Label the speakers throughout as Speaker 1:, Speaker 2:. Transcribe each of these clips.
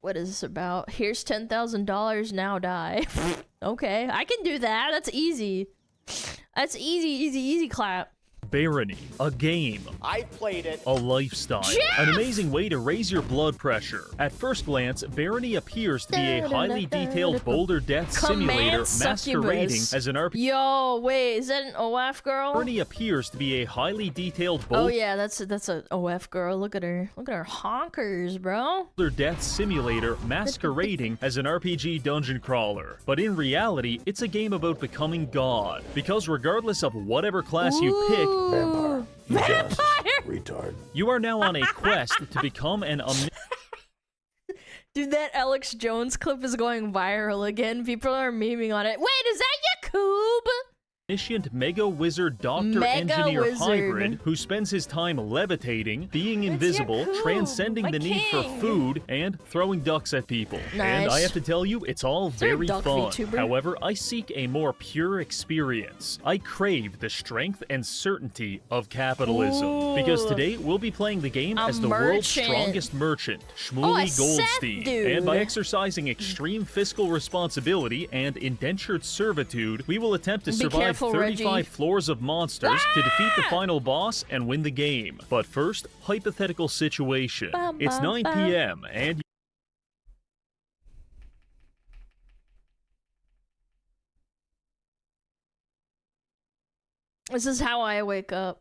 Speaker 1: What is this about? Here's $10,000, now die. Okay, I can do that. That's easy. That's easy clap.
Speaker 2: Barony, a game.
Speaker 3: I played it.
Speaker 2: A lifestyle.
Speaker 1: Jeff!
Speaker 2: An amazing way to raise your blood pressure. At first glance, Barony appears to be a highly detailed boulder death simulator masquerading as an RPG.
Speaker 1: Yo, wait, is that an OF girl?
Speaker 2: Barony appears to be a highly detailed
Speaker 1: Oh yeah, that's a OF girl. Look at her. Look at her honkers, bro.
Speaker 2: boulder death simulator masquerading as an RPG dungeon crawler. But in reality, it's a game about becoming God. Because regardless of whatever class you pick,
Speaker 4: Vampire. You just
Speaker 1: Vampire!
Speaker 4: retard.
Speaker 2: you are now on a quest to become an
Speaker 1: Dude, that Alex Jones clip is going viral again. People are memeing on it. Wait, is that Yakub?
Speaker 2: omniscient mega wizard doctor engineer hybrid who spends his time levitating, being invisible, transcending the need for food, and throwing ducks at people. And I have to tell you, it's all very fun. However, I seek a more pure experience. I crave the strength and certainty of capitalism. Because today, we'll be playing the game as the world's strongest merchant, Shmuley Goldstein. And by exercising extreme fiscal responsibility and indentured servitude, we will attempt to survive 35 floors of monsters to defeat the final boss and win the game. But first, hypothetical situation. It's 9 p.m. and
Speaker 1: this is how I wake up.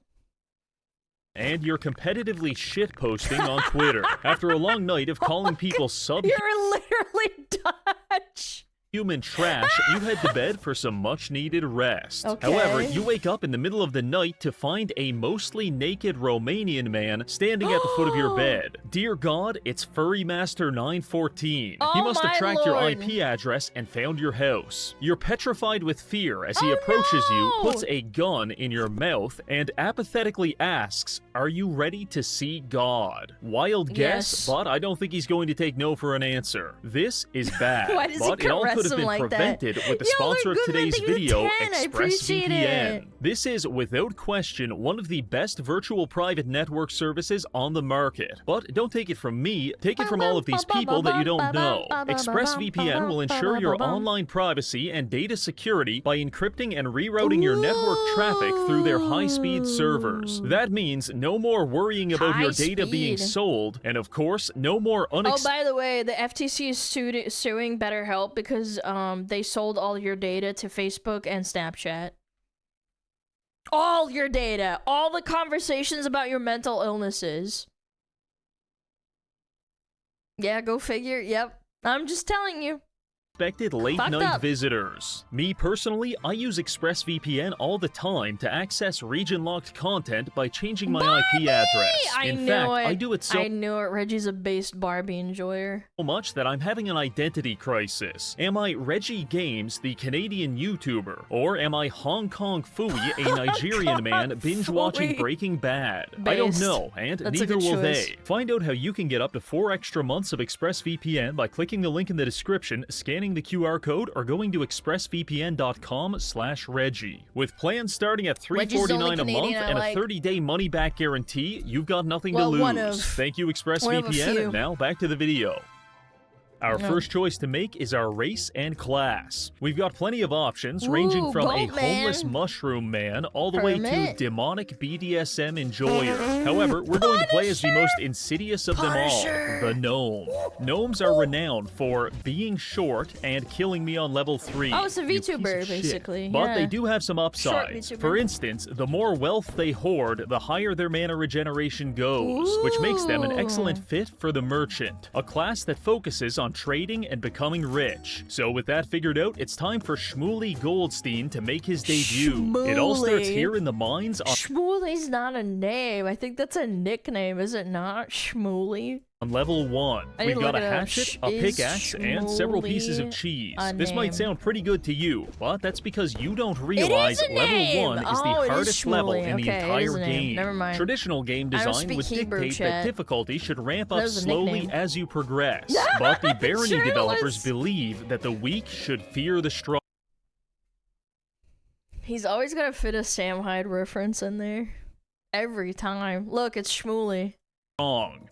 Speaker 2: And you're competitively shitposting on Twitter after a long night of calling people
Speaker 1: You're literally Dutch.
Speaker 2: Human trash, you head to bed for some much-needed rest. However, you wake up in the middle of the night to find a mostly naked Romanian man standing at the foot of your bed. Dear God, it's Furry Master 914. He must have tracked your IP address and found your house. You're petrified with fear as he approaches you, puts a gun in your mouth, and apathetically asks, "Are you ready to see God?" Wild guess, but I don't think he's going to take no for an answer. This is bad, but it all could have been prevented with the sponsor of today's video, ExpressVPN. This is, without question, one of the best virtual private network services on the market. But don't take it from me, take it from all of these people that you don't know. ExpressVPN will ensure your online privacy and data security by encrypting and rerouting your network traffic through their high-speed servers. That means no more worrying about your data being sold, and of course, no more
Speaker 1: Oh, by the way, the FTC is suing BetterHelp because they sold all your data to Facebook and Snapchat. All your data, all the conversations about your mental illnesses. Yeah, go figure. Yep, I'm just telling you.
Speaker 2: Unexpected late-night visitors. Me personally, I use ExpressVPN all the time to access region-locked content by changing my IP address. In fact, I do it so
Speaker 1: I knew it. Reggie's a based Barbie enjoyer.
Speaker 2: Much that I'm having an identity crisis. Am I Reggie Games, the Canadian YouTuber, or am I Hong Kong Fooey, a Nigerian man binge-watching Breaking Bad? I don't know, and neither will they. Find out how you can get up to 4 extra months of ExpressVPN by clicking the link in the description, scanning the QR code, or going to expressvpn.com/Reggie. With plans starting at $3.49 a month and a 30-day money-back guarantee, you've got nothing to lose. Thank you, ExpressVPN, and now back to the video. Our first choice to make is our race and class. We've got plenty of options, ranging from a homeless mushroom man all the way to demonic BDSM enjoyer. However, we're going to play as the most insidious of them all, the gnome. Gnomes are renowned for being short and killing me on level 3.
Speaker 1: Oh, it's a VTuber, basically.
Speaker 2: But they do have some upsides. For instance, the more wealth they hoard, the higher their mana regeneration goes, which makes them an excellent fit for the merchant, a class that focuses on trading and becoming rich. So with that figured out, it's time for Shmuley Goldstein to make his debut. It all starts here in the mines.
Speaker 1: Shmuley's not a name. I think that's a nickname, is it not? Shmuley.
Speaker 2: On level 1, we've got a hatchet, a pickaxe, and several pieces of cheese. This might sound pretty good to you, but that's because you don't realize level 1 is the hardest level in the entire game. Traditional game design would dictate that difficulty should ramp up slowly as you progress, but the Barony developers believe that the weak should fear the strong.
Speaker 1: He's always gotta fit a Sam Hyde reference in there. Every time. Look, it's Shmooly.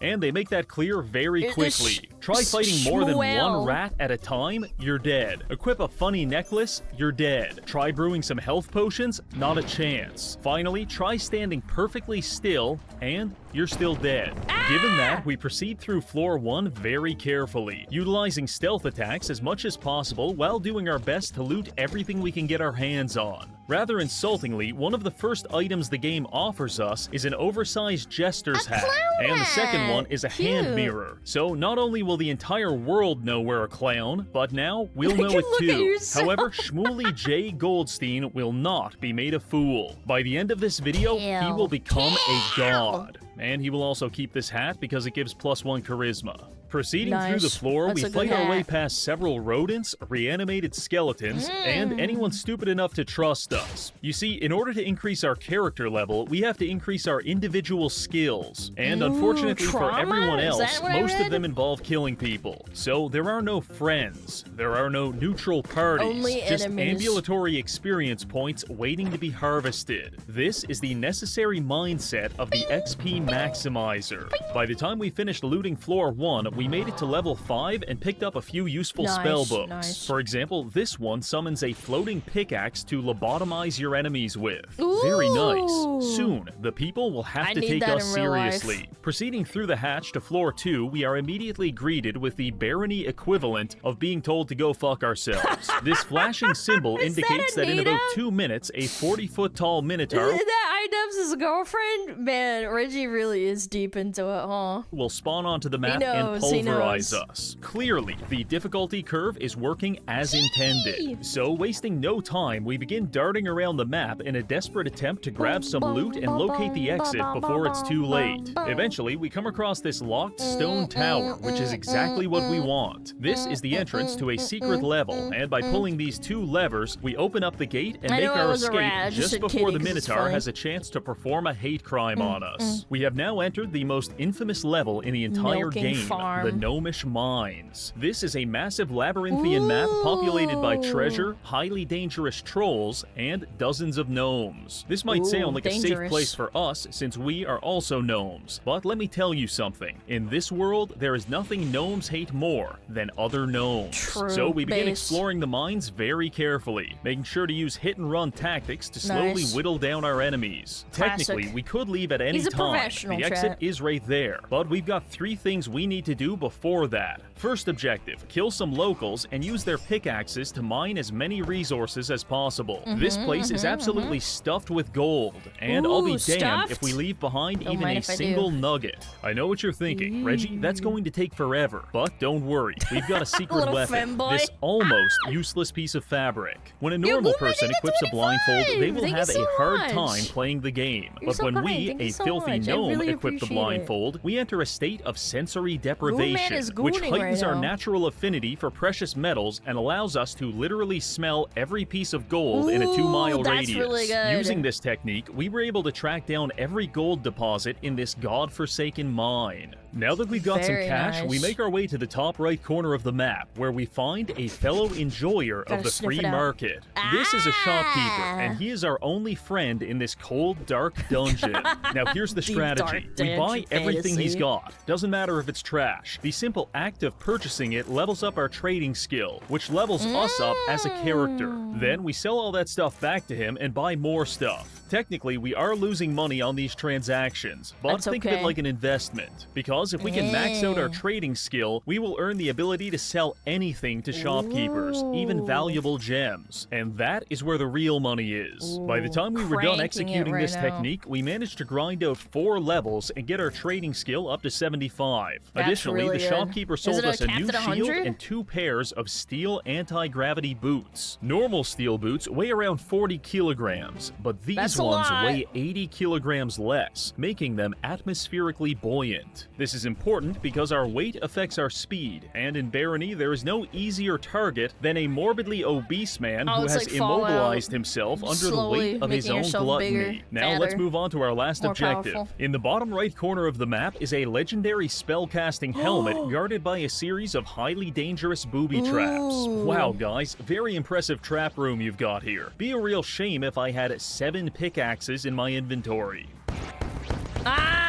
Speaker 2: And they make that clear very quickly. Try fighting more than one rat at a time, you're dead. Equip a funny necklace, you're dead. Try brewing some health potions, not a chance. Finally, try standing perfectly still, and you're still dead. Given that, we proceed through floor 1 very carefully, utilizing stealth attacks as much as possible while doing our best to loot everything we can get our hands on. Rather insultingly, one of the first items the game offers us is an oversized jester's hat, and the second one is a hand mirror. So not only will the entire world know we're a clown, but now we'll know it too. However, Shmooly J. Goldstein will not be made a fool. By the end of this video, he will become a god. And he will also keep this hat because it gives +1 charisma. Proceeding through the floor, we fight our way past several rodents, reanimated skeletons, and anyone stupid enough to trust us. You see, in order to increase our character level, we have to increase our individual skills. And unfortunately for everyone else, most of them involve killing people. So there are no friends, there are no neutral parties, just ambulatory experience points waiting to be harvested. This is the necessary mindset of the XP Maximizer. By the time we finished looting floor 1, we made it to level 5 and picked up a few useful spell books. For example, this one summons a floating pickaxe to lobotomize your enemies with. Very nice. Soon, the people will have to take us seriously. Proceeding through the hatch to floor 2, we are immediately greeted with the barony equivalent of being told to go fuck ourselves. This flashing symbol indicates that in about 2 minutes, a 40-foot tall minotaur...
Speaker 1: Is that iDubbbz' girlfriend? Man, Reggie really is deep into it, huh?
Speaker 2: ...will spawn onto the map and pulverize us. Clearly, the difficulty curve is working as intended. So, wasting no time, we begin darting around the map in a desperate attempt to grab some loot and locate the exit before it's too late. Eventually, we come across this locked stone tower, which is exactly what we want. This is the entrance to a secret level, and by pulling these 2 levers, we open up the gate and make our escape just before the Minotaur has a chance to perform a hate crime on us. We have now entered the most infamous level in the entire game, the Gnomish Mines. This is a massive labyrinthian map populated by treasure, highly dangerous trolls, and dozens of gnomes. This might sound like a safe place for us since we are also gnomes, but let me tell you something. In this world, there is nothing gnomes hate more than other gnomes. So we begin exploring the mines very carefully, making sure to use hit-and-run tactics to slowly whittle down our enemies. Technically, we could leave at any time. The exit is right there, but we've got 3 things we need to do before that. First objective, kill some locals and use their pickaxes to mine as many resources as possible. This place is absolutely stuffed with gold, and I'll be damned if we leave behind even a single nugget. I know what you're thinking, Reggie, that's going to take forever, but don't worry, we've got a secret weapon, this almost useless piece of fabric. When a normal person equips a blindfold, they will have a hard time playing the game, but when we, a filthy gnome, equip the blindfold, we enter a state of sensory deprivation, which heightens our natural affinity for precious metals and allows us to literally smell every piece of gold in a 2-mile radius. Using this technique, we were able to track down every gold deposit in this godforsaken mine. Now that we've got some cash, we make our way to the top right corner of the map, where we find a fellow enjoyer of the free market. This is a shopkeeper, and he is our only friend in this cold, dark dungeon. Now here's the strategy. We buy everything he's got. Doesn't matter if it's trash. The simple act of purchasing it levels up our trading skill, which levels us up as a character. Then we sell all that stuff back to him and buy more stuff. Technically, we are losing money on these transactions, but think of it like an investment. Because if we can max out our trading skill, we will earn the ability to sell anything to shopkeepers, even valuable gems. And that is where the real money is. By the time we were done executing this technique, we managed to grind out 4 levels and get our trading skill up to 75. Additionally, the shopkeeper sold us a new shield and 2 pairs of steel anti-gravity boots. Normal steel boots weigh around 40 kilograms, but these ones weigh 80 kilograms less, making them atmospherically buoyant. This This is important because our weight affects our speed, and in Barony there is no easier target than a morbidly obese man who has immobilized himself under the weight of his own gluttony. Now let's move on to our last objective. In the bottom right corner of the map is a legendary spellcasting helmet guarded by a series of highly dangerous booby traps. Wow, guys, very impressive trap room you've got here. Be a real shame if I had 7 pickaxes in my inventory.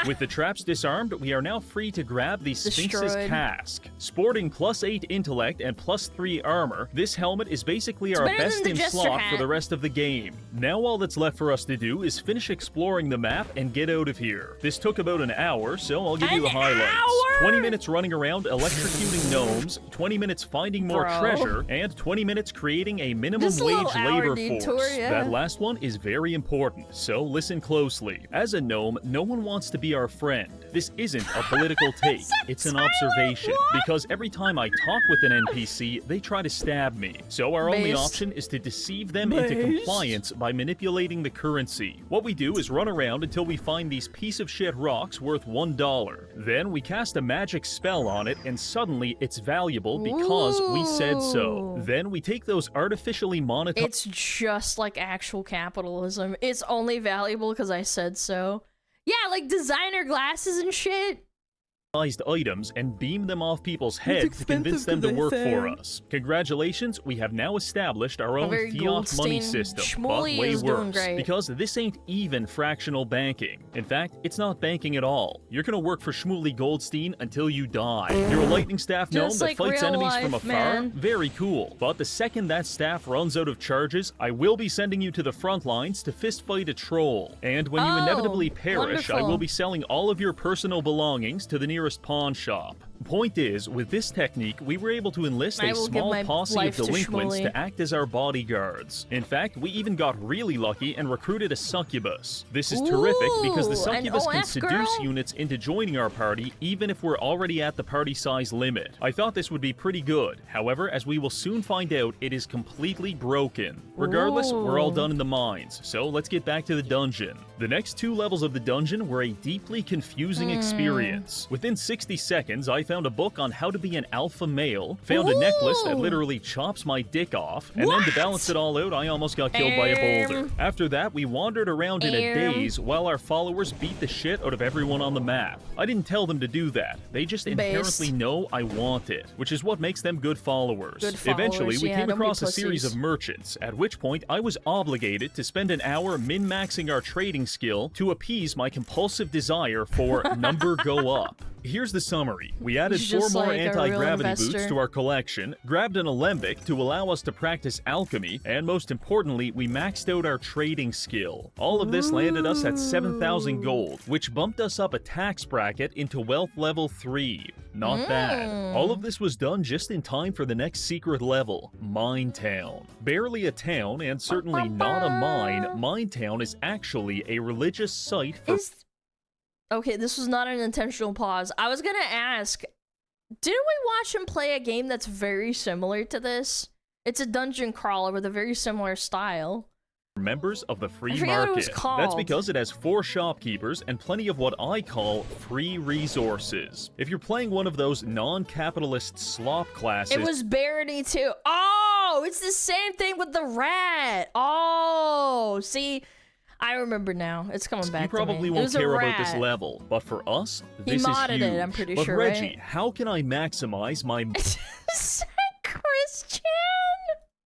Speaker 2: With the traps disarmed, we are now free to grab the Sphinx's Cask. Sporting +8 intellect and +3 armor, this helmet is basically our best in slot for the rest of the game. Now all that's left for us to do is finish exploring the map and get out of here. This took about an hour, so I'll give you the highlights. 20 minutes running around electrocuting gnomes, 20 minutes finding more treasure, and 20 minutes creating a minimum wage labor force. That last one is very important, so listen closely. As a gnome, no one wants to be our friend. This isn't a political take, it's an observation. Because every time I talk with an NPC, they try to stab me. So our only option is to deceive them into compliance by manipulating the currency. What we do is run around until we find these piece of shit rocks worth $1. Then we cast a magic spell on it and suddenly it's valuable because we said so. Then we take those artificially monetized—
Speaker 1: It's just like actual capitalism. It's only valuable because I said so. Yeah, like designer glasses and shit.
Speaker 2: Items and beam them off people's heads to convince them to work for us. Congratulations, we have now established our own fiat money system, but way worse, because this ain't even fractional banking. In fact, it's not banking at all. You're gonna work for Shmuley Goldstein until you die. You're a lightning staff gnome that fights enemies from afar? Very cool. But the second that staff runs out of charges, I will be sending you to the front lines to fist fight a troll. And when you inevitably perish, I will be selling all of your personal belongings to the nearest pawn shop. Point is, with this technique, we were able to enlist a small posse of delinquents to act as our bodyguards. In fact, we even got really lucky and recruited a succubus. This is terrific because the succubus can seduce units into joining our party even if we're already at the party size limit. I thought this would be pretty good. However, as we will soon find out, it is completely broken. Regardless, we're all done in the mines, so let's get back to the dungeon. The next 2 levels of the dungeon were a deeply confusing experience. Within 60 seconds, I found a book on how to be an alpha male, found a necklace that literally chops my dick off, and then to balance it all out, I almost got killed by a boulder. After that, we wandered around in a daze while our followers beat the shit out of everyone on the map. I didn't tell them to do that. They just inherently know I want it, which is what makes them good followers. Eventually, we came across a series of merchants, at which point I was obligated to spend an hour min-maxing our trading skill to appease my compulsive desire for number go up. Here's the summary. We added 4 more anti-gravity boots to our collection, grabbed an alembic to allow us to practice alchemy, and most importantly, we maxed out our trading skill. All of this landed us at 7,000 gold, which bumped us up a tax bracket into wealth level 3. Not bad. All of this was done just in time for the next secret level, Mine Town. Barely a town, and certainly not a mine, Mine Town is actually a religious site for—
Speaker 1: Okay, this was not an intentional pause. I was gonna ask, didn't we watch him play a game that's very similar to this? It's a dungeon crawler with a very similar style.
Speaker 2: Members of the free market. That's because it has 4 shopkeepers and plenty of what I call free resources. If you're playing one of those non-capitalist slop classes—
Speaker 1: It was Barony too. Oh, it's the same thing with the rat. Oh, see, I remember now. It's coming back to me.
Speaker 2: You probably won't care about this level, but for us, this is huge.
Speaker 1: He modded it, I'm pretty sure,
Speaker 2: But Reggie, how can I maximize my—
Speaker 1: Christian?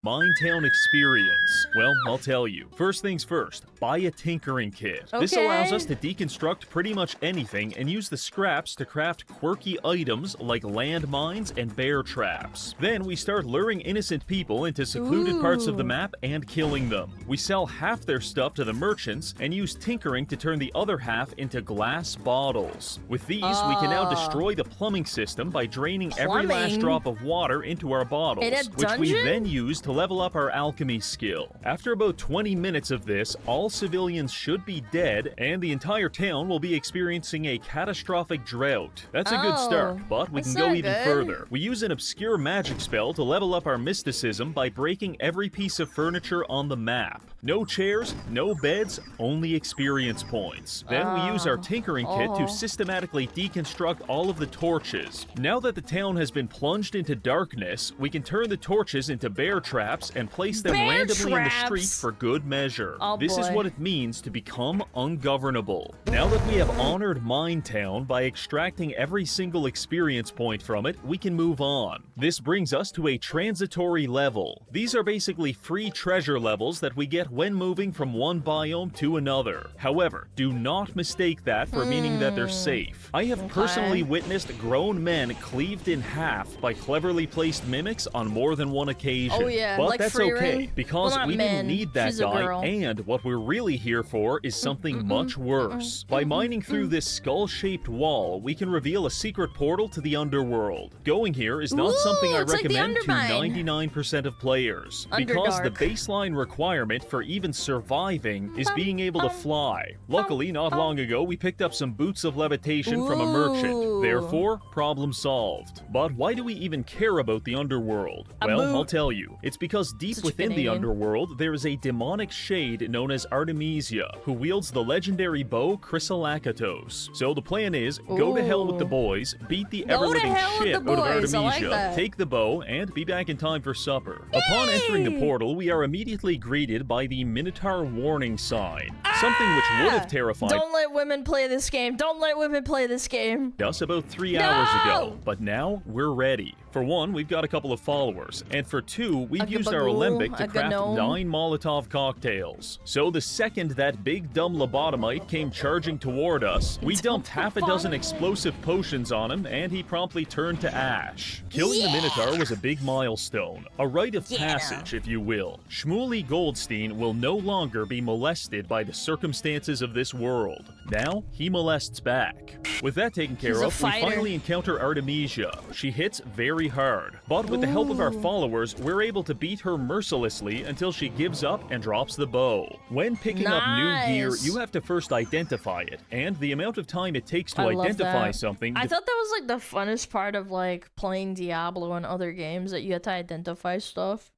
Speaker 2: Minetown experience? Well, I'll tell you. First things first, buy a tinkering kit. This allows us to deconstruct pretty much anything and use the scraps to craft quirky items like landmines and bear traps. Then we start luring innocent people into secluded parts of the map and killing them. We sell half their stuff to the merchants and use tinkering to turn the other half into glass bottles. With these, we can now destroy the plumbing system by draining every last drop of water into our bottles, which we then use to to level up our alchemy skill. After about 20 minutes of this, all civilians should be dead, and the entire town will be experiencing a catastrophic drought. That's a good start, but we can go even further. We use an obscure magic spell to level up our mysticism by breaking every piece of furniture on the map. No chairs, no beds, only experience points. Then we use our tinkering kit to systematically deconstruct all of the torches. Now that the town has been plunged into darkness, we can turn the torches into bear traps and place them randomly in the street for good measure. This is what it means to become ungovernable. Now that we have honored Minetown by extracting every single experience point from it, we can move on. This brings us to a transitory level. These are basically free treasure levels that we get when moving from one biome to another. However, do not mistake that for meaning that they're safe. I have personally witnessed grown men cleaved in half by cleverly placed mimics on more than one occasion. But like that's okay, because we didn't need that guy, and what we're really here for is something much worse. By mining through this skull-shaped wall, we can reveal a secret portal to the Underworld. Going here is not something I recommend to 99% of players, because the baseline requirement for even surviving is being able to fly. Luckily, not long ago, we picked up some boots of levitation from a merchant. Therefore, problem solved. But why do we even care about the Underworld? Well, I'll tell you. It's because deep within the Underworld, there is a demonic shade known as Artemisia, who wields the legendary bow Chrysolacatos. So the plan is, go to hell with the boys, beat the ever-living shit out of Artemisia, take the bow, and be back in time for supper. Upon entering the portal, we are immediately greeted by the Minotaur warning sign, something which would have terrified
Speaker 1: Don't let women play this game. Don't let women play this game.
Speaker 2: us about 3 hours ago, but now we're ready. For one, we've got a couple of followers, and for two, we've used our alembic to craft 9 Molotov cocktails. So the second that big dumb lobotomite came charging toward us, we dumped half a dozen explosive potions on him, and he promptly turned to ash. Killing the Minotaur was a big milestone, a rite of passage, if you will. Shmuley Goldstein will no longer be molested by the circumstances of this world. Now, he molests back. With that taken care of, we finally encounter Artemisia. She hits very hard, but with the help of our followers, we're able to beat her mercilessly until she gives up and drops the bow. When picking up new gear, you have to first identify it, and the amount of time it takes to identify something...
Speaker 1: I thought that was like the funnest part of like playing Diablo and other games, that you had to identify stuff.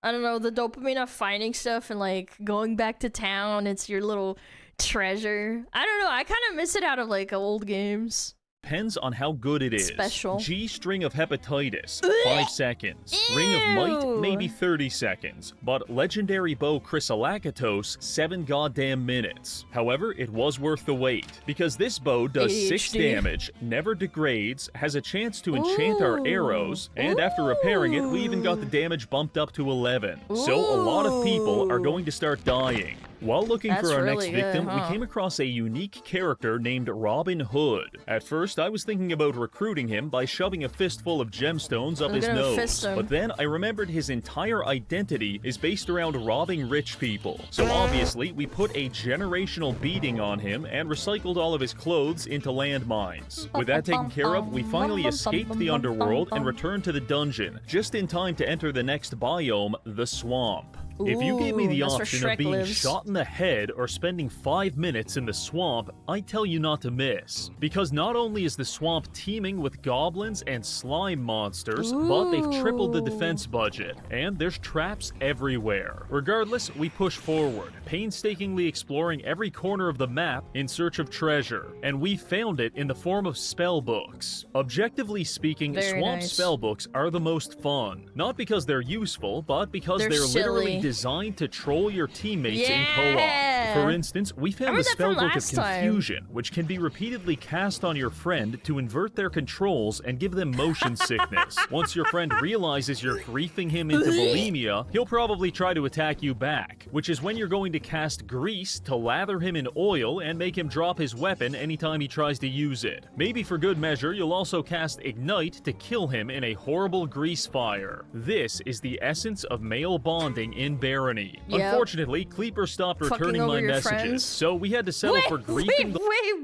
Speaker 1: I don't know, the dopamine of finding stuff and like going back to town, it's your little treasure. I don't know, I kind of miss it out of like old games.
Speaker 2: Depends on how good it is.
Speaker 1: Special.
Speaker 2: G string of hepatitis, 5 seconds. Ring of might, maybe 30 seconds. But legendary bow Chrysolacatos, 7 goddamn minutes. However, it was worth the wait, because this bow does 6 damage, never degrades, has a chance to enchant our arrows, and after repairing it, we even got the damage bumped up to 11. So a lot of people are going to start dying. While looking for our next victim, we came across a unique character named Robin Hood. At first, I was thinking about recruiting him by shoving a fistful of gemstones up his nose, but then I remembered his entire identity is based around robbing rich people. So obviously, we put a generational beating on him and recycled all of his clothes into landmines. With that taken care of, we finally escaped the Underworld and returned to the dungeon, just in time to enter the next biome, the Swamp. If you gave me the option of being shot in the head or spending 5 minutes in the swamp, I'd tell you not to miss. Because not only is the swamp teeming with goblins and slime monsters, but they've tripled the defense budget, and there's traps everywhere. Regardless, we push forward, painstakingly exploring every corner of the map in search of treasure, and we found it in the form of spellbooks. Objectively speaking, swamp spellbooks are the most fun. Not because they're useful, but because they're literally designed to troll your teammates in co-op. For instance, we found the spellbook of Confusion, which can be repeatedly cast on your friend to invert their controls and give them motion sickness. Once your friend realizes you're griefing him into bulimia, he'll probably try to attack you back, which is when you're going to cast Grease to lather him in oil and make him drop his weapon anytime he tries to use it. Maybe for good measure, you'll also cast Ignite to kill him in a horrible grease fire. This is the essence of male bonding in Barony. Unfortunately, Kleeper stopped returning my messages, so we had to settle for griefing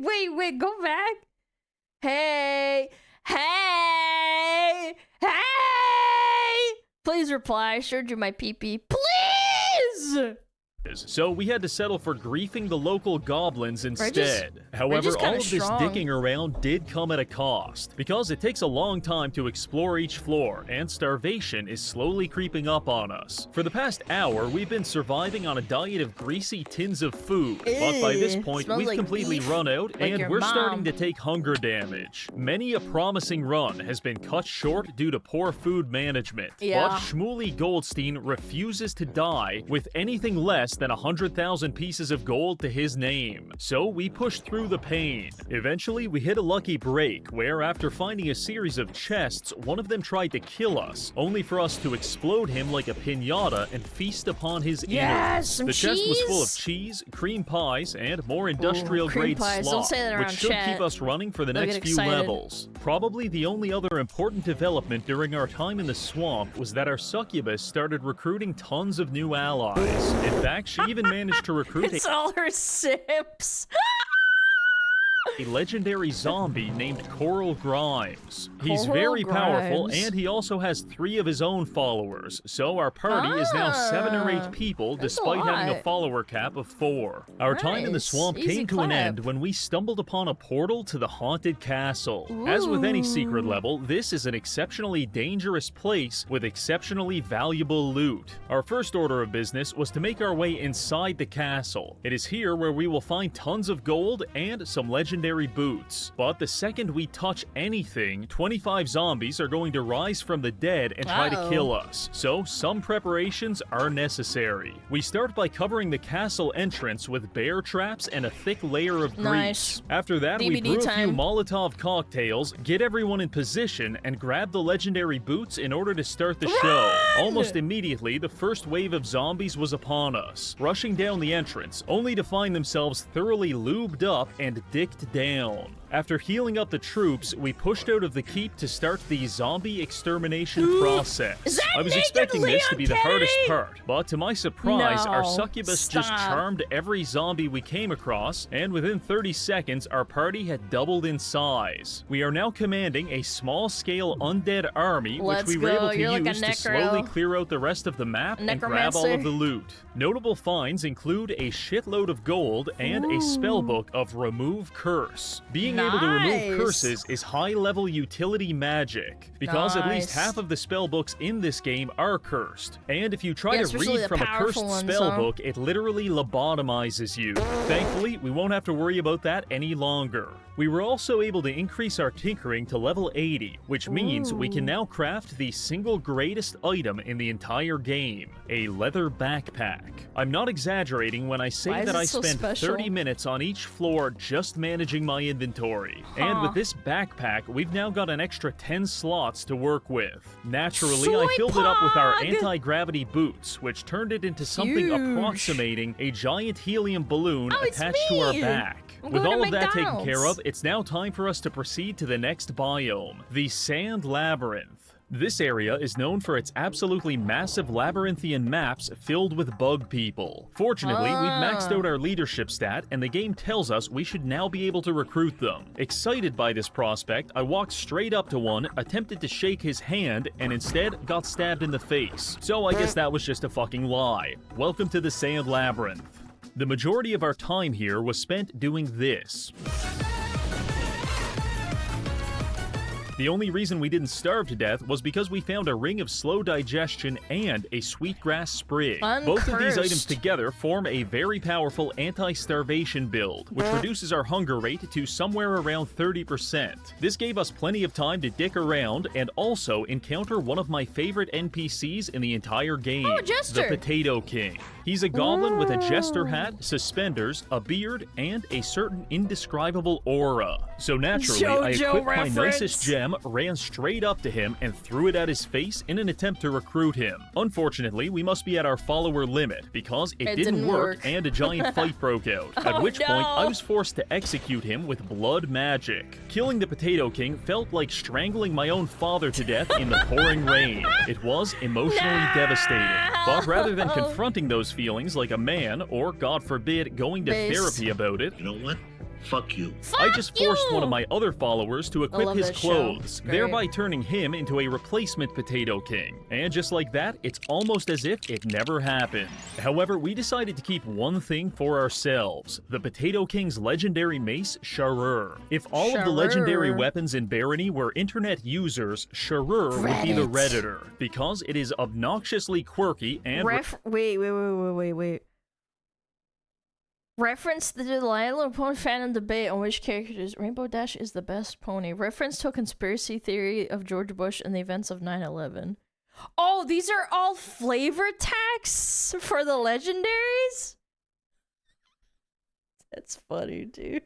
Speaker 1: Wait, go back. Hey! Please reply. I showed you my pee-pee. Please!
Speaker 2: So we had to settle for griefing the local goblins instead. However,
Speaker 1: Reggie's
Speaker 2: all
Speaker 1: kinda
Speaker 2: of this
Speaker 1: strong.
Speaker 2: dicking around did come at a cost, because it takes a long time to explore each floor, and starvation is slowly creeping up on us. For the past hour, we've been surviving on a diet of greasy tins of food, but by this point,
Speaker 1: smells
Speaker 2: we've
Speaker 1: like
Speaker 2: completely
Speaker 1: beef,
Speaker 2: run out,
Speaker 1: like
Speaker 2: and
Speaker 1: your
Speaker 2: we're starting
Speaker 1: mom.
Speaker 2: to take hunger damage. Many a promising run has been cut short due to poor food management,
Speaker 1: Yeah.
Speaker 2: but Shmuley Goldstein refuses to die with anything less than 100,000 pieces of gold to his name. So we pushed through the pain. Eventually, we hit a lucky break where, after finding a series of chests, one of them tried to kill us, only for us to explode him like a piñata and feast upon his innards.
Speaker 1: some
Speaker 2: The chest was full of
Speaker 1: cheese?
Speaker 2: cheese, cream pies, and more industrial-grade
Speaker 1: cream pies. Don't
Speaker 2: slop,
Speaker 1: say that
Speaker 2: which
Speaker 1: around
Speaker 2: should
Speaker 1: chat.
Speaker 2: keep us running for the
Speaker 1: They'll
Speaker 2: next
Speaker 1: get
Speaker 2: few
Speaker 1: excited.
Speaker 2: levels. Probably the only other important development during our time in the swamp was that our succubus started recruiting tons of new allies. In fact, she even managed to recruit
Speaker 1: It's all her sips.
Speaker 2: a legendary zombie named Coral Grimes. He's
Speaker 1: Coral
Speaker 2: very powerful,
Speaker 1: Grimes.
Speaker 2: and he also has 3 of his own followers, so our party is now 7 or 8 people,
Speaker 1: that's a
Speaker 2: despite having a
Speaker 1: lot.
Speaker 2: follower cap of 4. Our time in the
Speaker 1: Nice.
Speaker 2: swamp
Speaker 1: Easy
Speaker 2: came to an
Speaker 1: clap.
Speaker 2: end when we stumbled upon a portal to the haunted castle. As with any secret level, this is an exceptionally dangerous place with exceptionally valuable loot. Our first order of business was to make our way inside the castle. It is here where we will find tons of gold and some legendary boots. But the second we touch anything, 25 zombies are going to rise from the dead and try to kill us. So some preparations are necessary. We start by covering the castle entrance with bear traps and a thick layer of grease.
Speaker 1: Nice.
Speaker 2: After that, we
Speaker 1: DVD
Speaker 2: brew a few
Speaker 1: time.
Speaker 2: Molotov cocktails, get everyone in position, and grab the legendary boots in order to start the show. Almost immediately, the first wave of zombies was upon us, rushing down the entrance, only to find themselves thoroughly lubed up and dicked down. After healing up the troops, we pushed out of the keep to start the zombie extermination process.
Speaker 1: Is that
Speaker 2: I was
Speaker 1: naked
Speaker 2: expecting this to be the
Speaker 1: Leon
Speaker 2: hardest
Speaker 1: Kennedy?
Speaker 2: part, but to my surprise, our
Speaker 1: No,
Speaker 2: succubus just
Speaker 1: stop.
Speaker 2: charmed every zombie we came across, and within 30 seconds, our party had doubled in size. We are now commanding a small-scale undead army,
Speaker 1: Let's
Speaker 2: which we were
Speaker 1: go.
Speaker 2: able to
Speaker 1: You're like a
Speaker 2: use to
Speaker 1: necro.
Speaker 2: slowly clear out the rest of the map and grab all of
Speaker 1: Necromancer.
Speaker 2: the loot. Notable finds include a shitload of gold and a spellbook of Remove Curse. Being able to remove
Speaker 1: Nice.
Speaker 2: curses is high-level utility magic, because at least
Speaker 1: Nice.
Speaker 2: half of the spellbooks in this game are cursed. And if you try
Speaker 1: Yeah,
Speaker 2: to
Speaker 1: especially
Speaker 2: read
Speaker 1: the
Speaker 2: from a cursed
Speaker 1: powerful ones, huh?
Speaker 2: spellbook, it literally lobotomizes you. Thankfully, we won't have to worry about that any longer. We were also able to increase our tinkering to level 80, which means we can now craft the single greatest item in the entire game, a leather backpack. I'm not exaggerating when I say
Speaker 1: Why is
Speaker 2: that
Speaker 1: it
Speaker 2: I
Speaker 1: so
Speaker 2: spent
Speaker 1: special?
Speaker 2: 30 minutes on each floor just managing my inventory. And with this backpack, we've now got an extra 10 slots to work with. Naturally, I
Speaker 1: Soy
Speaker 2: filled it up with our
Speaker 1: pog!
Speaker 2: anti-gravity boots, which turned it into something
Speaker 1: Huge.
Speaker 2: approximating a giant helium balloon
Speaker 1: Oh, it's
Speaker 2: attached to our
Speaker 1: me!
Speaker 2: back.
Speaker 1: I'm
Speaker 2: With
Speaker 1: going to
Speaker 2: all of that taken
Speaker 1: McDonald's.
Speaker 2: care of, it's now time for us to proceed to the next biome, the Sand Labyrinth. This area is known for its absolutely massive labyrinthian maps filled with bug people. Fortunately, we've maxed out our leadership stat, and the game tells us we should now be able to recruit them. Excited by this prospect, I walked straight up to one, attempted to shake his hand, and instead got stabbed in the face. So I guess that was just a fucking lie. Welcome to the Sand Labyrinth. The majority of our time here was spent doing this. The only reason we didn't starve to death was because we found a ring of slow digestion and a sweetgrass sprig. Both of these
Speaker 1: Uncursed.
Speaker 2: items together form a very powerful anti-starvation build, which reduces our hunger rate to somewhere around 30%. This gave us plenty of time to dick around and also encounter one of my favorite NPCs in the entire game,
Speaker 1: Oh, Jester.
Speaker 2: the Potato King. He's a goblin with a jester hat, suspenders, a beard, and a certain indescribable aura. So naturally, I
Speaker 1: JoJo
Speaker 2: equipped my
Speaker 1: reference.
Speaker 2: nicest gem, ran straight up to him, and threw it at his face in an attempt to recruit him. Unfortunately, we must be at our follower limit, because it didn't work and a giant fight broke out, at
Speaker 1: Oh,
Speaker 2: which point I
Speaker 1: no.
Speaker 2: was forced to execute him with blood magic. Killing the Potato King felt like strangling my own father to death in the pouring rain. It was emotionally devastating, but rather than confronting those feelings like a man, or God forbid, going to
Speaker 1: Based.
Speaker 2: therapy about it,
Speaker 3: You know what? Fuck you.
Speaker 2: I just forced
Speaker 1: you!
Speaker 2: one of my other followers to equip
Speaker 1: love
Speaker 2: his
Speaker 1: that show.
Speaker 2: clothes clothes, thereby turning him into a replacement Potato King. And just like that, it's almost as if it never happened. However, we decided to keep one thing for ourselves, the Potato King's legendary mace, Sharur. If all of the legendary weapons in Barony were internet users, Sharur would be the Redditor, because it is obnoxiously quirky and
Speaker 1: wait. Reference to the Lilo Pony fandom debate on which characters Rainbow Dash is the best pony. Reference to a conspiracy theory of George Bush and the events of 9/11. Oh, these are all flavor texts for the legendaries? That's funny, dude.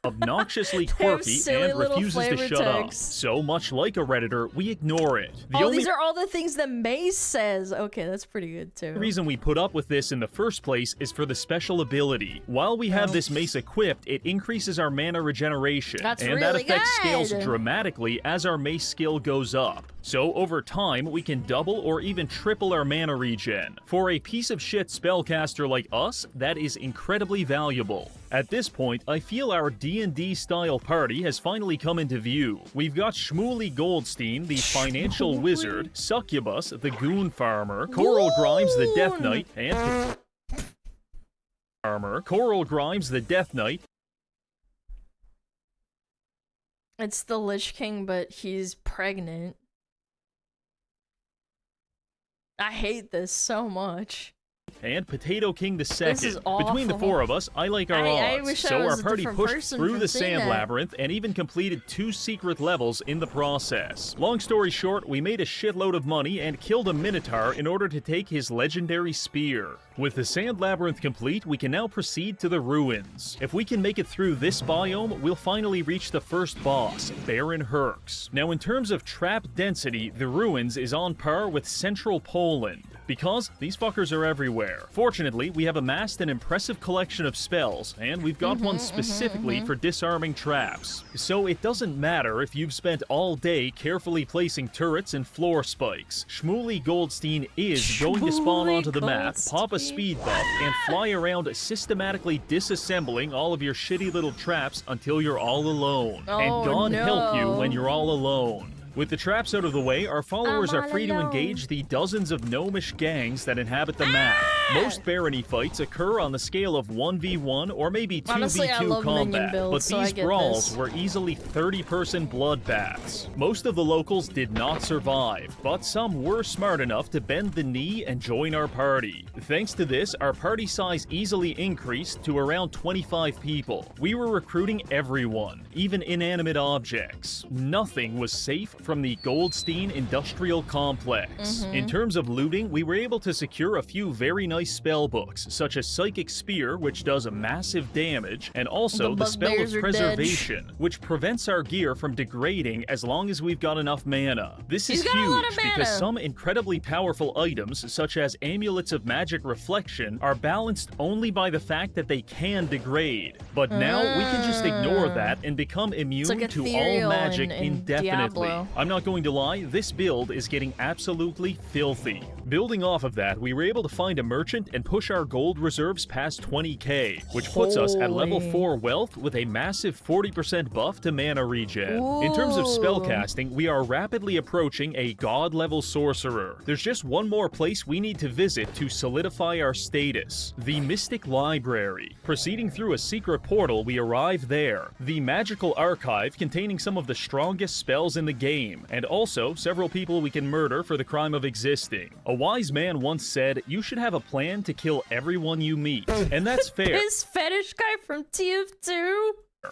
Speaker 2: Obnoxiously quirky and refuses to shut up. So much like a Redditor, we ignore it.
Speaker 1: These are all the things that Mace says. Okay, that's pretty good too.
Speaker 2: The reason we put up with this in the first place is for the special ability. While we have this mace equipped, it increases our mana regeneration.
Speaker 1: That's
Speaker 2: and that effect scales dramatically as our mace skill goes up. So over time, we can double or even triple our mana regen. For a piece of shit spellcaster like us, that is incredibly valuable. At this point, I feel our D&D style party has finally come into view. We've got Shmuley Goldstein, the financial wizard, Succubus, the goon farmer, Coral Grimes, the Death Knight, and Coral Grimes, the Death Knight.
Speaker 1: It's the Lich King, but he's pregnant. I hate this so much.
Speaker 2: And Potato King the Second. Between the four of us, I like our odds. So our party pushed through the sand labyrinth and even completed 2 secret levels in the process. Long story short, we made a shitload of money and killed a Minotaur in order to take his legendary spear. With the sand labyrinth complete, we can now proceed to the ruins. If we can make it through this biome, we'll finally reach the first boss, Baron Herks. Now in terms of trap density, the ruins is on par with central Poland, because these fuckers are everywhere. Fortunately, we have amassed an impressive collection of spells, and we've got one specifically for disarming traps. So it doesn't matter if you've spent all day carefully placing turrets and floor spikes. Shmuley Goldstein is going to spawn onto the map, pop a speed buff, and fly around systematically disassembling all of your shitty little traps until you're all alone. And God help you when you're all alone. With the traps out of the way, our followers are free to engage the dozens of gnomish gangs that inhabit the map. Most barony fights occur on the scale of 1v1 or maybe 2v2 combat, but these brawls were easily 30-person bloodbaths. Most of the locals did not survive, but some were smart enough to bend the knee and join our party. Thanks to this, our party size easily increased to around 25 people. We were recruiting everyone, even inanimate objects. Nothing was safe from the Goldstein Industrial Complex. In terms of looting, we were able to secure a few very nice spell books, such as Psychic Spear, which does massive damage, and also the Spell of Preservation, which prevents our gear from degrading as long as we've got enough mana. This is huge because some incredibly powerful items, such as Amulets of Magic Reflection, are balanced only by the fact that they can degrade. But now we can just ignore that and become immune to all magic indefinitely. I'm not going to lie, this build is getting absolutely filthy. Building off of that, we were able to find a merchant and push our gold reserves past 20k, which puts us at level 4 wealth with a massive 40% buff to mana regen. In terms of spellcasting, we are rapidly approaching a god-level sorcerer. There's just one more place we need to visit to solidify our status, the Mystic Library. Proceeding through a secret portal, we arrive there. The magical archive containing some of the strongest spells in the game, and also several people we can murder for the crime of existing. A wise man once said, you should have a plan to kill everyone you meet, and that's fair.
Speaker 1: This fetish guy from TF2?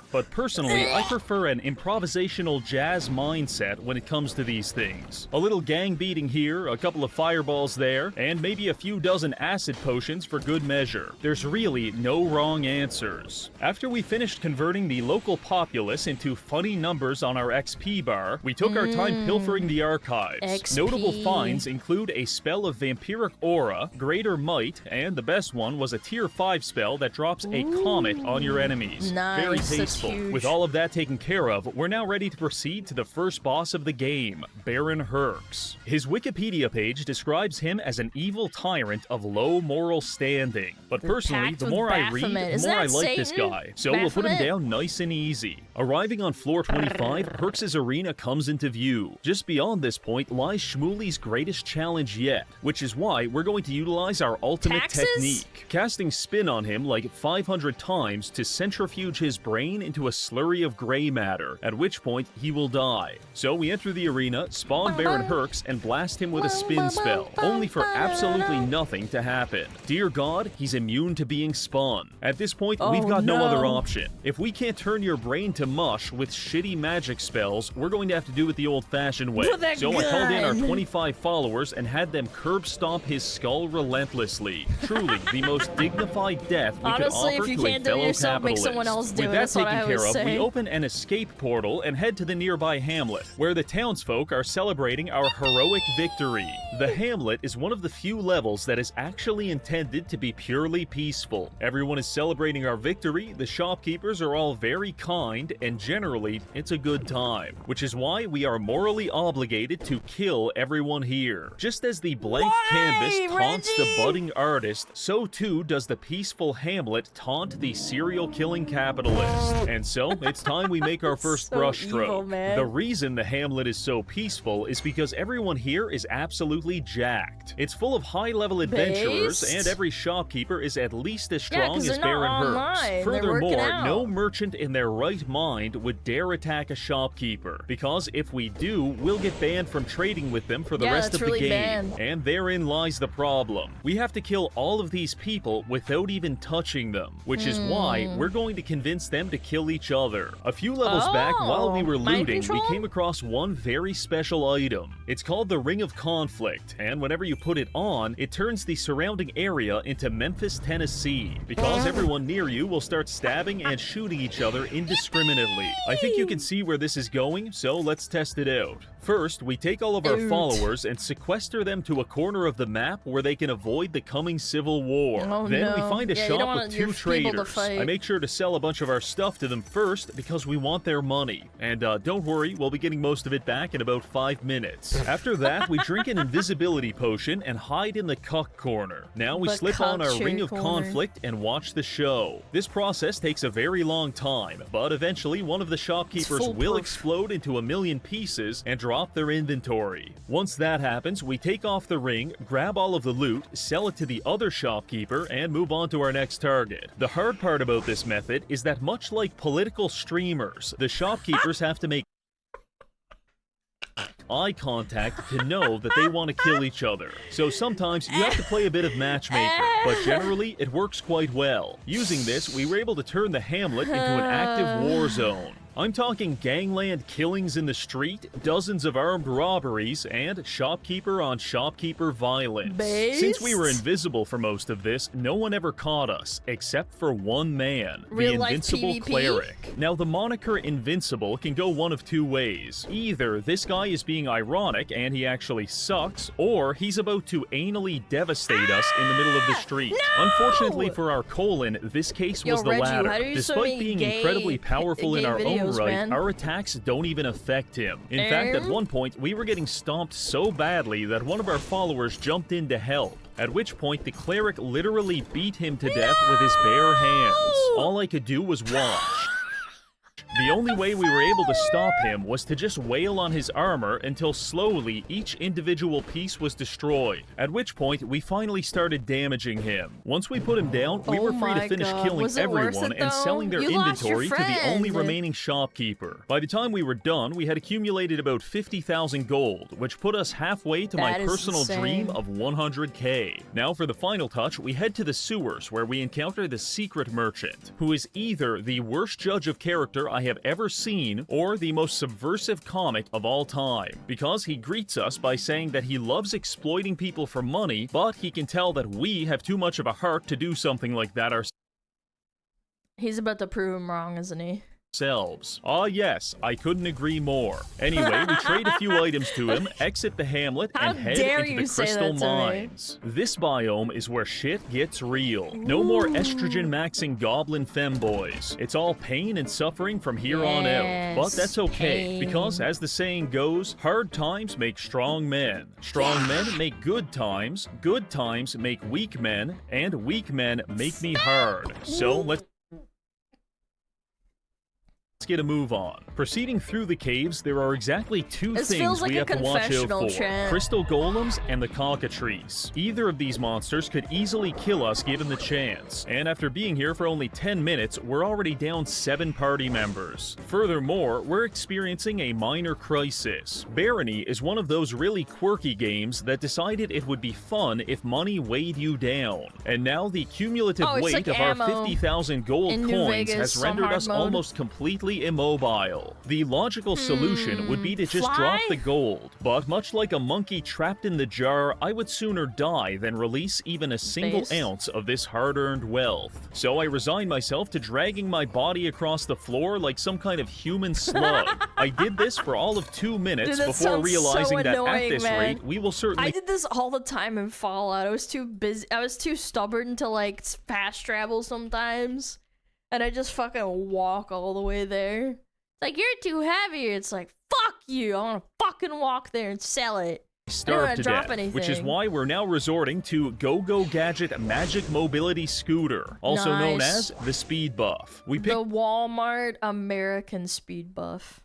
Speaker 2: But personally, I prefer an improvisational jazz mindset when it comes to these things. A little gang beating here, a couple of fireballs there, and maybe a few dozen acid potions for good measure. There's really no wrong answers. After we finished converting the local populace into funny numbers on our XP bar, we took our time pilfering the archives.
Speaker 1: XP.
Speaker 2: Notable finds include a spell of vampiric aura, greater might, and the best one was a tier 5 spell that drops a comet on your enemies.
Speaker 1: Nice.
Speaker 2: Very tasty.
Speaker 1: that's
Speaker 2: peaceful.
Speaker 1: huge.
Speaker 2: With all of that taken care of, we're now ready to proceed to the first boss of the game, Baron Herks. His Wikipedia page describes him as an evil tyrant of low moral standing. But personally, the more I read, the more I like this guy. So we'll put him down nice and easy. Arriving on floor 25, Herks' arena comes into view. Just beyond this point lies Shmuley's greatest challenge yet, which is why we're going to utilize our ultimate technique. Casting spin on him like 500 times to centrifuge his brain into a slurry of gray matter, at which point he will die. So we enter the arena, spawn Baron Herks, and blast him with a spin spell, only for absolutely nothing to happen. Dear God, he's immune to being spun. At this point, we've got no other option. If we can't turn your brain to mush with shitty magic spells, we're going to have to do it the old-fashioned way. So I called in our 25 followers and had them curb stomp his skull relentlessly. Truly, the most dignified death we could offer to a fellow capitalist.
Speaker 1: Someone else do
Speaker 2: With
Speaker 1: it.
Speaker 2: that
Speaker 1: That's what I
Speaker 2: taken care
Speaker 1: always
Speaker 2: of,
Speaker 1: say.
Speaker 2: we open an escape portal and head to the nearby Hamlet, where the townsfolk are celebrating our heroic victory. The Hamlet is one of the few levels that is actually intended to be purely peaceful. Everyone is celebrating our victory, the shopkeepers are all very kind, and generally, it's a good time. Which is why we are morally obligated to kill everyone here. Just as the blank canvas taunts the budding artist, so too does the peaceful Hamlet taunt the serial-killing capitalist. And so, it's time we make our first brushstroke. The reason the Hamlet is so peaceful is because everyone here is absolutely jacked. It's full of high-level adventurers, and every shopkeeper is at least as strong as Baron Herks. Furthermore, no merchant in their right mind would dare attack a shopkeeper, because if we do, we'll get banned from trading with them for the rest of the game. And therein lies the problem. We have to kill all of these people without even touching them, which is why we're going to convince them to kill each other. A few levels back, while we were looting, we came across one very special item. It's called the Ring of Conflict, and whenever you put it on, it turns the surrounding area into Memphis, Tennessee, because everyone near you will start stabbing and shooting each other indiscriminately. I think you can see where this is going, so let's test it out. First, we take all of our followers and sequester them to a corner of the map where they can avoid the coming civil war. Then we find a shop with 2 traders. I make sure to sell a bunch of our stuff to them first because we want their money. And don't worry, we'll be getting most of it back in about 5 minutes. After that, we drink an invisibility potion and hide in the cuck corner. Now we slip on our Ring of Conflict and watch the show. This process takes a very long time, but eventually one of the shopkeepers will explode into a million pieces and drop their inventory. Once that happens, we take off the ring, grab all of the loot, sell it to the other shopkeeper, and move on to our next target. The hard part about this method is that much like political streamers, the shopkeepers have to make eye contact to know that they want to kill each other. So sometimes you have to play a bit of matchmaker, but generally it works quite well. Using this, we were able to turn the Hamlet into an active war zone. I'm talking gangland killings in the street, dozens of armed robberies, and shopkeeper-on-shopkeeper violence. Since we were invisible for most of this, no one ever caught us, except for one man, the Invincible Cleric. Now, the moniker Invincible can go one of 2 ways. Either this guy is being ironic and he actually sucks, or he's about to anally devastate us in the middle of the street. Unfortunately for our colon, this case was the latter. Despite being incredibly powerful in our own right, our attacks don't even affect him. In fact, at one point, we were getting stomped so badly that one of our followers jumped in to help, at which point the cleric literally beat him to death with his bare hands. All I could do was watch. The only way we were able to stop him was to just wail on his armor until slowly each individual piece was destroyed, at which point we finally started damaging him. Once we put him down, we were free to finish killing everyone and selling their inventory to the only remaining shopkeeper. By the time we were done, we had accumulated about 50,000 gold, which put us halfway to my personal dream of 100k. Now for the final touch, we head to the sewers where we encounter the secret merchant, who is either the worst judge of character I have ever seen, or the most subversive comic of all time, because he greets us by saying that he loves exploiting people for money, but he can tell that we have too much of a heart to do something like that ourselves.
Speaker 1: He's about to prove him wrong, isn't he?
Speaker 2: Selves. Ah yes, I couldn't agree more. Anyway, we trade a few items to him, exit the hamlet, and head into the crystal mines. This biome is where shit gets real. No more estrogen maxing goblin femboys. It's all pain and suffering from here on out. But that's okay, because as the saying goes, hard times make strong men. Strong men make good times make weak men, and weak men make me hard. So let's get a move on. Proceeding through the caves, there are exactly two things we have to watch out for. Crystal golems and the Cockatrice. Either of these monsters could easily kill us given the chance. And after being here for only 10 minutes, we're already down 7 party members. Furthermore, we're experiencing a minor crisis. Barony is one of those really quirky games that decided it would be fun if money weighed you down. And now the cumulative weight of our 50,000 gold coins has rendered us almost completely immobile. The logical solution would be to just drop the gold, but much like a monkey trapped in the jar, I would sooner die than release even a single ounce of this hard-earned wealth. So I resign myself to dragging my body across the floor like some kind of human slug. I did this for all of 2 minutes before realizing that at this rate, we will certainly—
Speaker 1: I did this all the time in Fallout. I was too busy. I was too stubborn to like fast travel sometimes. And I just fucking walk all the way there. It's like, you're too heavy. It's like, fuck you. I want to fucking walk there and sell it.
Speaker 2: Starve to death, which is why we're now resorting to Go-Go Gadget Magic Mobility Scooter, also known as the Speed Buff. We picked
Speaker 1: the Walmart American Speed Buff.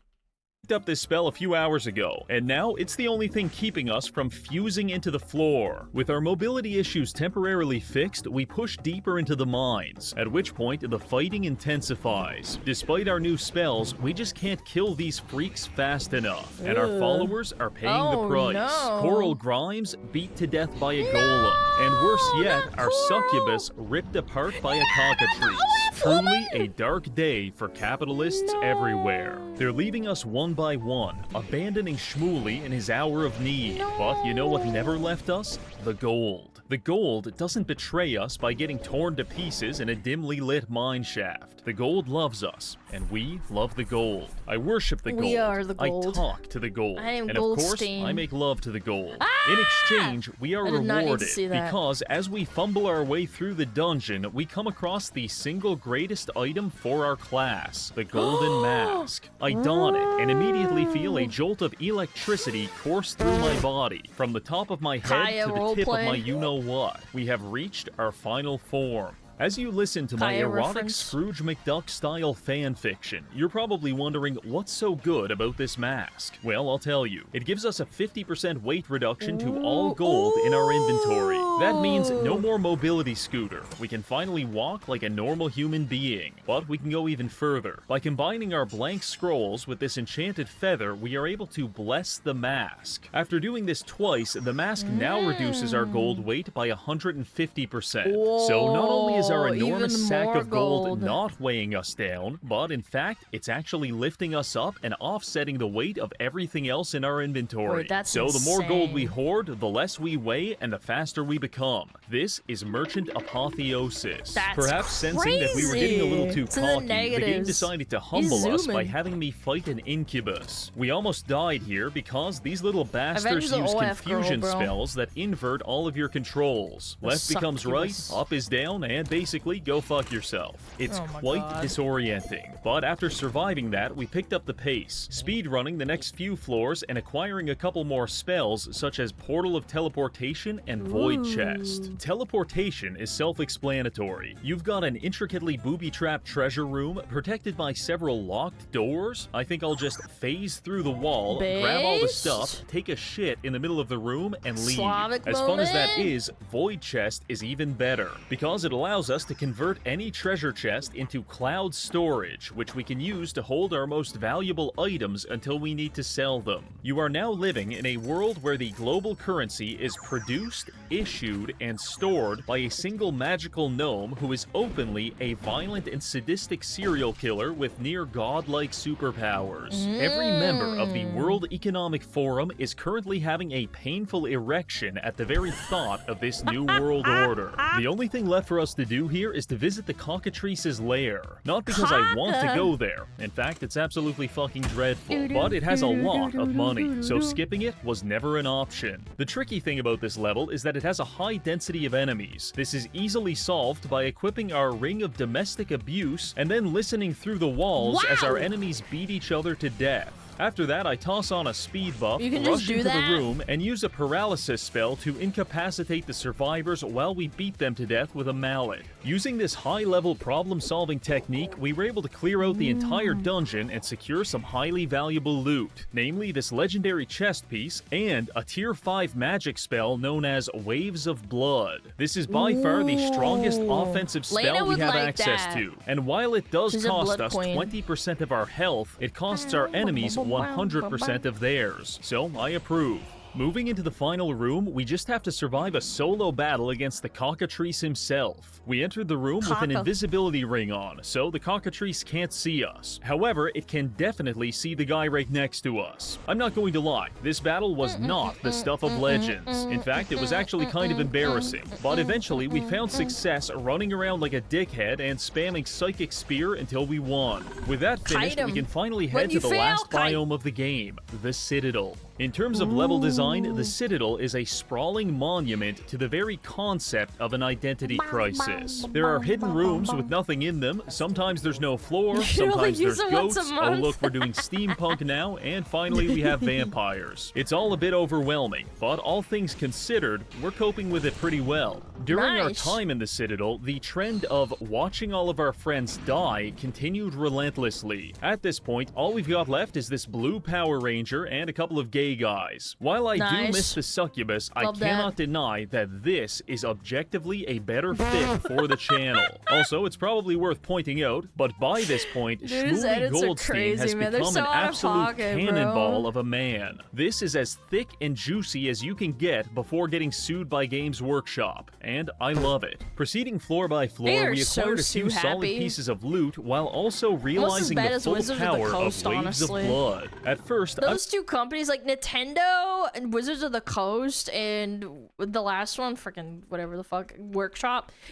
Speaker 2: Up this spell a few hours ago, and now it's the only thing keeping us from fusing into the floor. With our mobility issues temporarily fixed, we push deeper into the mines, at which point the fighting intensifies. Despite our new spells, we just can't kill these freaks fast enough, and our followers are paying the price. Coral Grimes beat to death by a golem, and worse yet, our succubus ripped apart by a cockatrice. Truly a dark day for capitalists everywhere. They're leaving us one by one, abandoning Shmooly in his hour of need. But you know what never left us? The gold. The gold doesn't betray us by getting torn to pieces in a dimly lit mine shaft. The gold loves us, and we love the gold. I worship the gold.
Speaker 1: We are the gold.
Speaker 2: I talk to the gold.
Speaker 1: I am
Speaker 2: and of course,
Speaker 1: Goldstein.
Speaker 2: I make love to the gold. In exchange, we are rewarded because as we fumble our way through the dungeon, we come across the single greatest item for our class, the Golden Mask. I don it and immediately feel a jolt of electricity course through my body, from the top of my head to the tip of my you-know-what. We have reached our final form. As you listen to my erotic Scrooge McDuck-style fanfiction, you're probably wondering what's so good about this mask. Well, I'll tell you. It gives us a 50% weight reduction to all gold in our inventory. That means no more mobility scooter. We can finally walk like a normal human being. But we can go even further. By combining our blank scrolls with this enchanted feather, we are able to bless the mask. After doing this twice, the mask now reduces our gold weight by 150%. So not only is our enormous sack of gold not weighing us down, but in fact, it's actually lifting us up and offsetting the weight of everything else in our inventory.
Speaker 1: Wait, that's
Speaker 2: so
Speaker 1: insane.
Speaker 2: The more gold we hoard, the less we weigh and the faster we become. This is merchant apotheosis.
Speaker 1: That's
Speaker 2: Perhaps sensing that we were getting a little too cocky, the game decided to humble us by having me fight an incubus. We almost died here because these little bastards use confusion spells that invert all of your controls. Left becomes right, up is down, and basically go fuck yourself. It's quite disorienting. But after surviving that, we picked up the pace, speedrunning the next few floors and acquiring a couple more spells such as Portal of Teleportation and Void Chest. Teleportation is self-explanatory. You've got an intricately booby-trapped treasure room protected by several locked doors. I think I'll just phase through the wall, grab all the stuff, take a shit in the middle of the room, and leave. As fun as that is, Void Chest is even better, because it allows us to convert any treasure chest into cloud storage, which we can use to hold our most valuable items until we need to sell them. You are now living in a world where the global currency is produced issued and stored by a single magical gnome who is openly a violent and sadistic serial killer with near godlike superpowers. Every member of the World Economic Forum is currently having a painful erection at the very thought of this new world order. The only thing left for us to do here is to visit the Cockatrice's lair. Not because I want to go there. In fact, it's absolutely fucking dreadful, but it has a lot of money, so skipping it was never an option. The tricky thing about this level is that it has a high density of enemies. This is easily solved by equipping our ring of domestic abuse and then listening through the walls as our enemies beat each other to death. After that, I toss on a speed buff, rush into the room, and use a paralysis spell to incapacitate the survivors while we beat them to death with a mallet. Using this high-level problem-solving technique, we were able to clear out the entire dungeon and secure some highly valuable loot, namely this legendary chest piece and a tier 5 magic spell known as Waves of Blood. This is by far the strongest offensive spell we have access to, and while it does cost us 20% of our health, it costs our enemies 100% of theirs, so I approve. Moving into the final room, we just have to survive a solo battle against the Cockatrice himself. We entered the room with an invisibility ring on, so the Cockatrice can't see us. However, it can definitely see the guy right next to us. I'm not going to lie, this battle was not the stuff of legends. In fact, it was actually kind of embarrassing. But eventually, we found success running around like a dickhead and spamming Psychic Spear until we won. With that finished, we can finally head to the last biome of the game, the Citadel. In terms of level design, the Citadel is a sprawling monument to the very concept of an identity crisis. There are hidden rooms with nothing in them, sometimes there's no floor, sometimes there's ghosts, oh look, we're doing steampunk now, and finally we have vampires. It's all a bit overwhelming, but all things considered, we're coping with it pretty well. During our time in the Citadel, the trend of watching all of our friends die continued relentlessly. At this point, all we've got left is this blue Power Ranger and a couple of gay guys. While I do miss the succubus, I cannot deny that this is objectively a better fit for the channel. Also, it's probably worth pointing out, but by this point, Shmooly Goldstein has become an absolute cannonball of a man. This is as thick and juicy as you can get before getting sued by Games Workshop, and I love it. Proceeding floor by floor, we acquired a few solid pieces of loot while also realizing the full power of Waves of Blood. At first,
Speaker 1: those two companies like Nintendo and Wizards of the Coast and the last one, freaking whatever the fuck,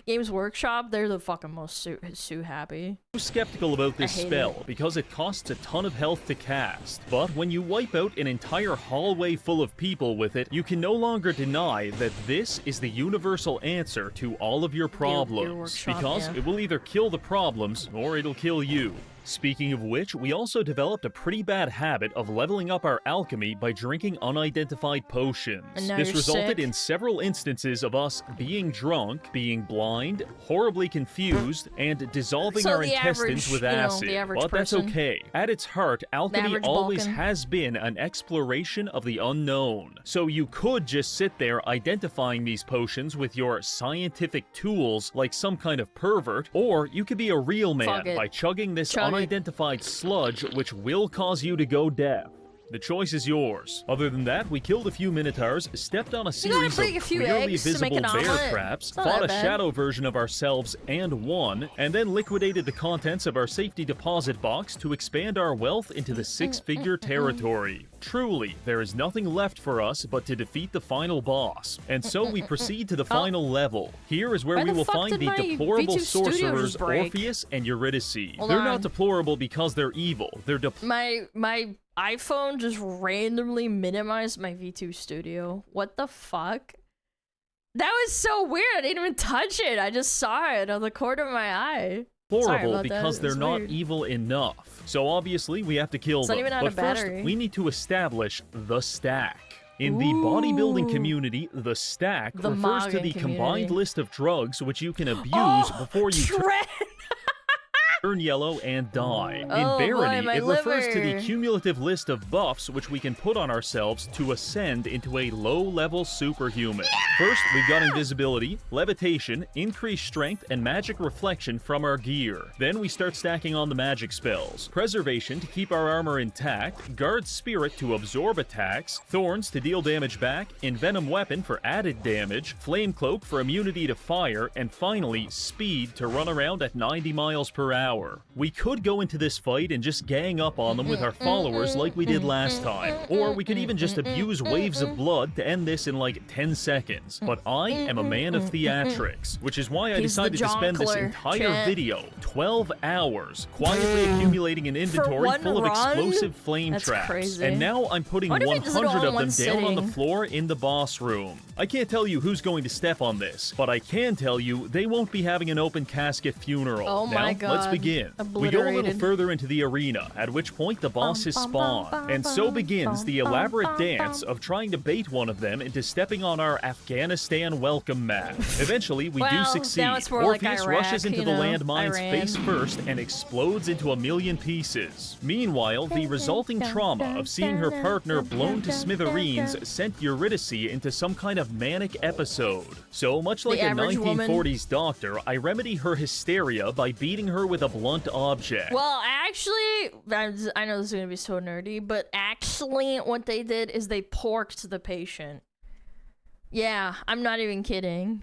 Speaker 1: Games Workshop, they're the fucking most sue happy.
Speaker 2: I'm skeptical about this spell because it costs a ton of health to cast, but when you wipe out an entire hallway full of people with it, you can no longer deny that this is the universal answer to all of your problems, because it will either kill the problems or it'll kill you. Speaking of which, we also developed a pretty bad habit of leveling up our alchemy by drinking unidentified potions. This resulted in several instances of us being drunk, being blind, horribly confused, and dissolving our intestines with acid. But that's okay. At its heart, alchemy always has been an exploration of the unknown. So you could just sit there identifying these potions with your scientific tools like some kind of pervert, or you could be a real man by chugging this unidentified sludge which will cause you to go deaf. The choice is yours. Other than that, we killed a few minotaurs, stepped on a series of clearly visible bear traps, fought a shadow version of ourselves and won, and then liquidated the contents of our safety deposit box to expand our wealth into the six-figure territory. Truly, there is nothing left for us but to defeat the final boss. And so we proceed to the final level. Here is where we will find the deplorable sorcerers Orpheus and Eurydice. They're not deplorable because they're evil. They're
Speaker 1: my iPhone just randomly minimized my V2 Studio. What the fuck? That was so weird. I didn't even touch it. I just saw it on the corner of my eye.
Speaker 2: Horrible because they're not evil enough. So obviously we have to kill them. But first, we need to establish the stack. In the bodybuilding community, the stack refers to the combined list of drugs which you can abuse before you turn yellow, and die.
Speaker 1: Oh,
Speaker 2: In
Speaker 1: boy,
Speaker 2: Barony,
Speaker 1: my
Speaker 2: it refers to the
Speaker 1: liver.
Speaker 2: cumulative list of buffs which we can put on ourselves to ascend into a low-level superhuman. First, we've got invisibility, levitation, increased strength, and magic reflection from our gear. Then we start stacking on the magic spells. Preservation to keep our armor intact, guard spirit to absorb attacks, thorns to deal damage back, envenom weapon for added damage, flame cloak for immunity to fire, and finally, speed to run around at 90 miles per hour. We could go into this fight and just gang up on them with our followers like we did last time, or we could even just abuse waves of blood to end this in like 10 seconds. But I am a man of theatrics, which is why I
Speaker 1: He's the
Speaker 2: decided to spend this
Speaker 1: jongleur,
Speaker 2: entire
Speaker 1: chat.
Speaker 2: video, 12 hours, quietly accumulating an inventory
Speaker 1: one
Speaker 2: full of
Speaker 1: run?
Speaker 2: explosive flame
Speaker 1: That's
Speaker 2: traps.
Speaker 1: crazy.
Speaker 2: And now I'm putting
Speaker 1: What if he does it all
Speaker 2: 100
Speaker 1: in
Speaker 2: of
Speaker 1: one
Speaker 2: them down on the
Speaker 1: sitting?
Speaker 2: floor in the boss room. I can't tell you who's going to step on this, but I can tell you they won't be having an open casket funeral.
Speaker 1: Oh my
Speaker 2: now, let's
Speaker 1: God.
Speaker 2: begin. We go a little
Speaker 1: Obliterated.
Speaker 2: further into the arena, at which point the bosses spawn. And so begins the elaborate dance of trying to bait one of them into stepping on our Afghanistan welcome mat. Eventually, we do
Speaker 1: Well,
Speaker 2: succeed.
Speaker 1: now it's more like
Speaker 2: Orpheus
Speaker 1: Iraq,
Speaker 2: rushes into
Speaker 1: you
Speaker 2: the
Speaker 1: know,
Speaker 2: landmines
Speaker 1: Iran.
Speaker 2: face first and explodes into a million pieces. Meanwhile, the resulting trauma of seeing her partner blown to smithereens sent Eurydice into some kind of manic episode. So, much like a
Speaker 1: average woman.
Speaker 2: 1940s doctor, I remedy her hysteria by beating her with a blunt object.
Speaker 1: Well, actually, I know this is gonna be so nerdy, but actually, what they did is they porked the patient. Yeah, I'm not even kidding.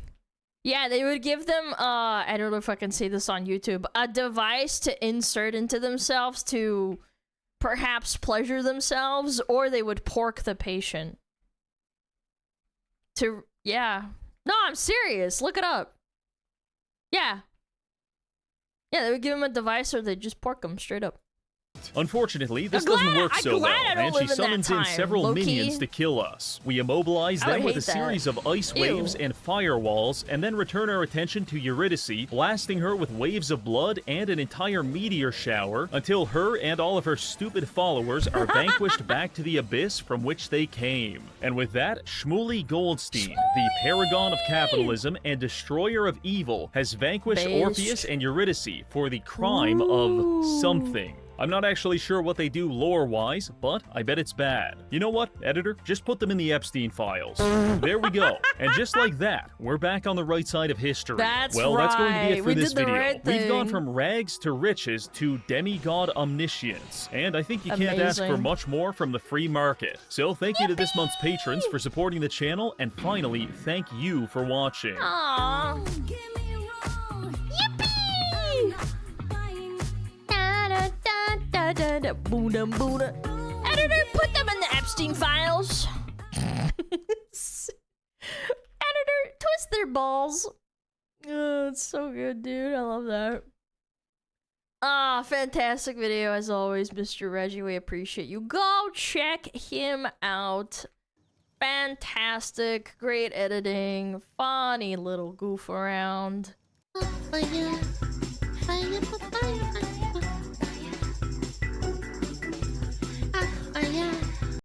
Speaker 1: Yeah, they would give them, I don't know if I can say this on YouTube, a device to insert into themselves to perhaps pleasure themselves, or they would pork the patient. Yeah. No, I'm serious. Look it up. Yeah. Yeah, they would give him a device or they'd just pork him straight up.
Speaker 2: Unfortunately, this
Speaker 1: I'm
Speaker 2: doesn't
Speaker 1: glad-
Speaker 2: work
Speaker 1: I'm
Speaker 2: so
Speaker 1: glad
Speaker 2: well,
Speaker 1: I don't
Speaker 2: and she
Speaker 1: live in that
Speaker 2: summons in
Speaker 1: time,
Speaker 2: several
Speaker 1: low-key.
Speaker 2: minions to kill us. We immobilize
Speaker 1: I
Speaker 2: them
Speaker 1: would
Speaker 2: with a
Speaker 1: hate that.
Speaker 2: series of ice
Speaker 1: Ew.
Speaker 2: waves and firewalls, and then return our attention to Eurydice, blasting her with waves of blood and an entire meteor shower, until her and all of her stupid followers are vanquished back to the abyss from which they came. And with that, Shmuley Goldstein, the paragon of capitalism and destroyer of evil, has vanquished
Speaker 1: Based.
Speaker 2: Orpheus and Eurydice for the crime of something. I'm not actually sure what they do lore-wise, but I bet it's bad. You know what, editor? Just put them in the Epstein files. There we go. And just like that, we're back on the right side of history.
Speaker 1: That's
Speaker 2: well, that's going to be
Speaker 1: right.
Speaker 2: it for
Speaker 1: We
Speaker 2: this
Speaker 1: did the
Speaker 2: video.
Speaker 1: right
Speaker 2: We've gone
Speaker 1: thing.
Speaker 2: from rags to riches to demigod omniscience. And I think you can't ask for
Speaker 1: Amazing.
Speaker 2: much more from the free market. So thank you to this month's patrons for supporting the channel, and finally, thank you for watching.
Speaker 1: Aww. Yippee! Boom, boom. Editor, put them in the Epstein files. Editor, twist their balls. Oh, it's so good, dude. I love that. Ah, fantastic video as always, Mr. Reggie. We appreciate you. Go check him out. Fantastic, great editing, funny little goof around.
Speaker 4: Fire, fire, fire.